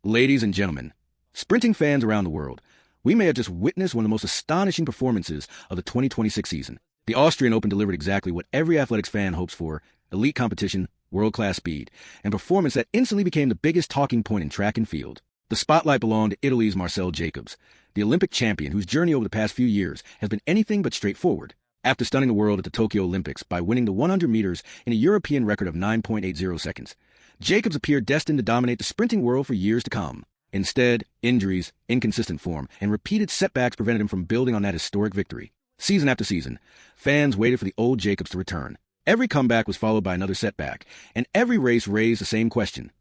Ladies and gentlemen, sprinting fans around the world, we may have just witnessed one of the most astonishing performances of the 2026 season. The Austrian Open delivered exactly what every athletics fan hopes for: elite competition, world-class speed, and performance that instantly became the biggest talking point in track and field. The spotlight belonged to Italy's Marcell Jacobs, the Olympic champion whose journey over the past few years has been anything but straightforward. After stunning the world at the Tokyo Olympics by winning the 100 meters in a European record of 9.80 seconds, Jacobs appeared destined to dominate the sprinting world for years to come. Instead, injuries, inconsistent form, and repeated setbacks prevented him from building on that historic victory. Season after season, fans waited for the old Jacobs to return. Every comeback was followed by another setback, and every race raised the same question: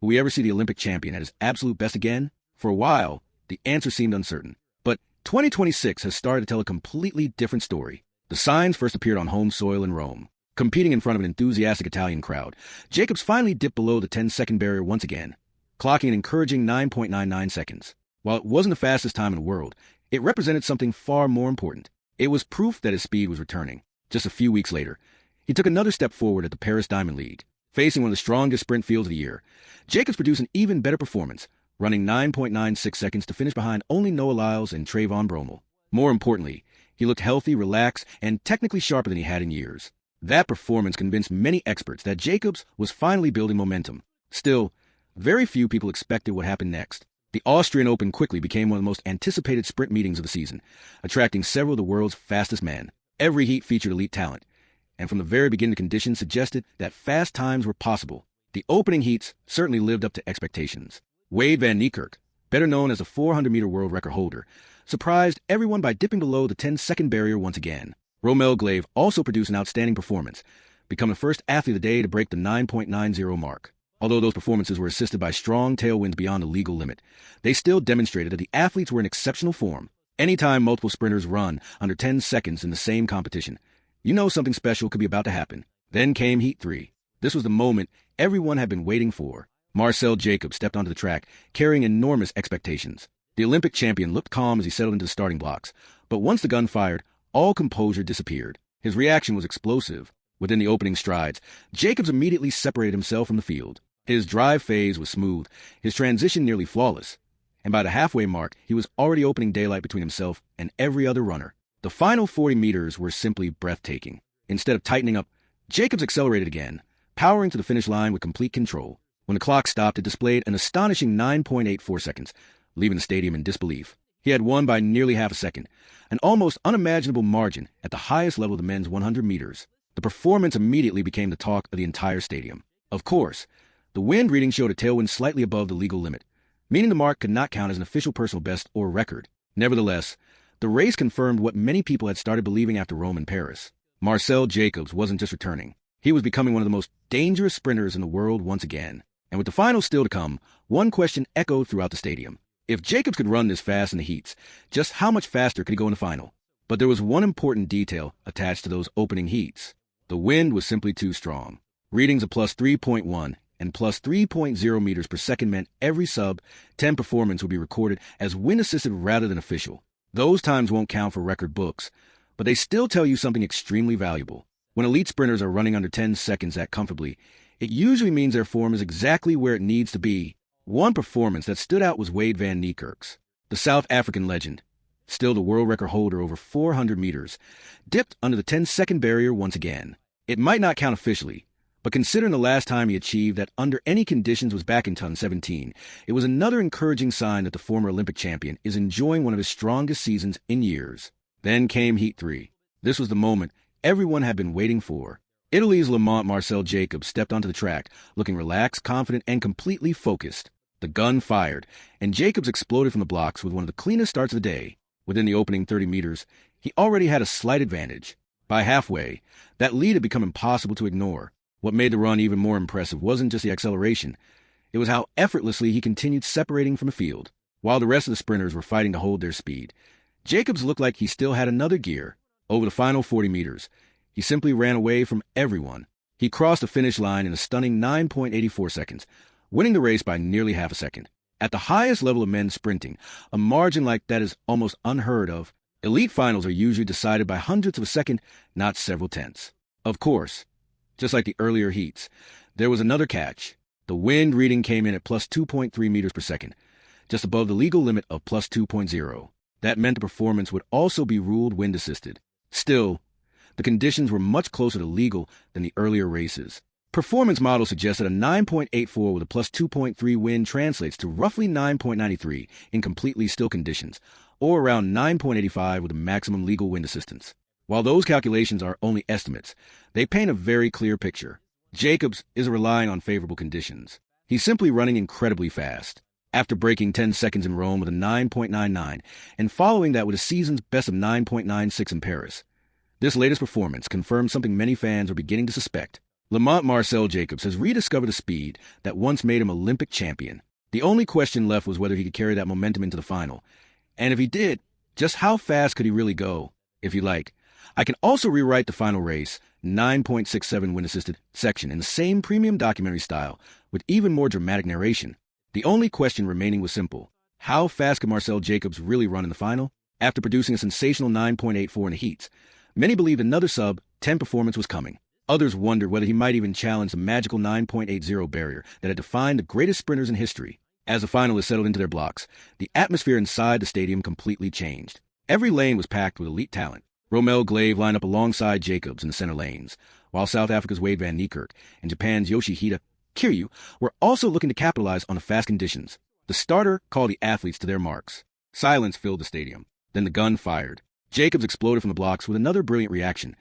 will we ever see the Olympic champion at his absolute best again? For a while, the answer seemed uncertain. But 2026 has started to tell a completely different story. The signs first appeared on home soil in Rome. Competing in front of an enthusiastic Italian crowd, Jacobs finally dipped below the 10-second barrier once again, clocking an encouraging 9.99 seconds. While it wasn't the fastest time in the world, it represented something far more important. It was proof that his speed was returning. Just a few weeks later, he took another step forward at the Paris Diamond League. Facing one of the strongest sprint fields of the year, Jacobs produced an even better performance, running 9.96 seconds to finish behind only Noah Lyles and Trayvon Bromell. More importantly, he looked healthy, relaxed, and technically sharper than he had in years. That performance convinced many experts that Jacobs was finally building momentum. Still, very few people expected what happened next. The Austrian Open quickly became one of the most anticipated sprint meetings of the season, attracting several of the world's fastest men. Every heat featured elite talent, and from the very beginning the conditions suggested that fast times were possible. The opening heats certainly lived up to expectations. Wade van Niekerk, better known as the 400-meter world record holder, surprised everyone by dipping below the 10-second barrier once again. Romel Glave also produced an outstanding performance, becoming the first athlete of the day to break the 9.90 mark. Although those performances were assisted by strong tailwinds beyond the legal limit, they still demonstrated that the athletes were in exceptional form. Anytime multiple sprinters run under 10 seconds in the same competition, you know something special could be about to happen. Then came Heat 3. This was the moment everyone had been waiting for. Marcell Jacobs stepped onto the track, carrying enormous expectations. The Olympic champion looked calm as he settled into the starting blocks, but once the gun fired, all composure disappeared. His reaction was explosive. Within the opening strides, Jacobs immediately separated himself from the field. His drive phase was smooth, his transition nearly flawless, and by the halfway mark, he was already opening daylight between himself and every other runner. The final 40 meters were simply breathtaking. Instead of tightening up, Jacobs accelerated again, powering to the finish line with complete control. When the clock stopped, it displayed an astonishing 9.84 seconds, leaving the stadium in disbelief. He had won by nearly half a second, an almost unimaginable margin at the highest level of the men's 100 meters. The performance immediately became the talk of the entire stadium. Of course, the wind reading showed a tailwind slightly above the legal limit, meaning the mark could not count as an official personal best or record. Nevertheless, the race confirmed what many people had started believing after Rome and Paris. Marcell Jacobs wasn't just returning. He was becoming one of the most dangerous sprinters in the world once again. And with the final still to come, one question echoed throughout the stadium. If Jacobs could run this fast in the heats, just how much faster could he go in the final? But there was one important detail attached to those opening heats. The wind was simply too strong. Readings of plus 3.1 and plus 3.0 meters per second meant every sub-10 performance would be recorded as wind-assisted rather than official. Those times won't count for record books, but they still tell you something extremely valuable. When elite sprinters are running under 10 seconds that comfortably, it usually means their form is exactly where it needs to be. One performance that stood out was Wade van Niekerk's. The South African legend, still the world record holder over 400 meters, dipped under the 10-second barrier once again. It might not count officially, but considering the last time he achieved that under any conditions was back in 2017, it was another encouraging sign that the former Olympic champion is enjoying one of his strongest seasons in years. Then came Heat 3. This was the moment everyone had been waiting for. Italy's Lamont Marcell Jacobs stepped onto the track, looking relaxed, confident, and completely focused. The gun fired, and Jacobs exploded from the blocks with one of the cleanest starts of the day. Within the opening 30 meters, he already had a slight advantage. By halfway, that lead had become impossible to ignore. What made the run even more impressive wasn't just the acceleration. It was how effortlessly he continued separating from the field. While the rest of the sprinters were fighting to hold their speed, Jacobs looked like he still had another gear. Over the final 40 meters, he simply ran away from everyone. He crossed the finish line in a stunning 9.84 seconds, winning the race by nearly half a second. At the highest level of men's sprinting, a margin like that is almost unheard of. Elite finals are usually decided by hundredths of a second, not several tenths. Of course, just like the earlier heats, there was another catch. The wind reading came in at plus 2.3 meters per second, just above the legal limit of plus 2.0. That meant the performance would also be ruled wind-assisted. Still, the conditions were much closer to legal than the earlier races. Performance models suggest that a 9.84 with a plus 2.3 wind translates to roughly 9.93 in completely still conditions, or around 9.85 with a maximum legal wind assistance. While those calculations are only estimates, they paint a very clear picture. Jacobs isn't relying on favorable conditions. He's simply running incredibly fast. After breaking 10 seconds in Rome with a 9.99 and following that with a season's best of 9.96 in Paris, this latest performance confirms something many fans are beginning to suspect. Lamont Marcell Jacobs has rediscovered a speed that once made him Olympic champion. The only question left was whether he could carry that momentum into the final. And if he did, just how fast could he really go? If you like, I can also rewrite the final race, 9.67 wind-assisted section in the same premium documentary style with even more dramatic narration. The only question remaining was simple. How fast could Marcell Jacobs really run in the final? After producing a sensational 9.84 in the heats, many believed another sub-10 performance was coming. Others wondered whether he might even challenge the magical 9.80 barrier that had defined the greatest sprinters in history. As the finalists settled into their blocks, the atmosphere inside the stadium completely changed. Every lane was packed with elite talent. Romel Glave lined up alongside Jacobs in the center lanes, while South Africa's Wade van Niekerk and Japan's Yoshihide Kiryu were also looking to capitalize on the fast conditions. The starter called the athletes to their marks. Silence filled the stadium. Then the gun fired. Jacobs exploded from the blocks with another brilliant reaction,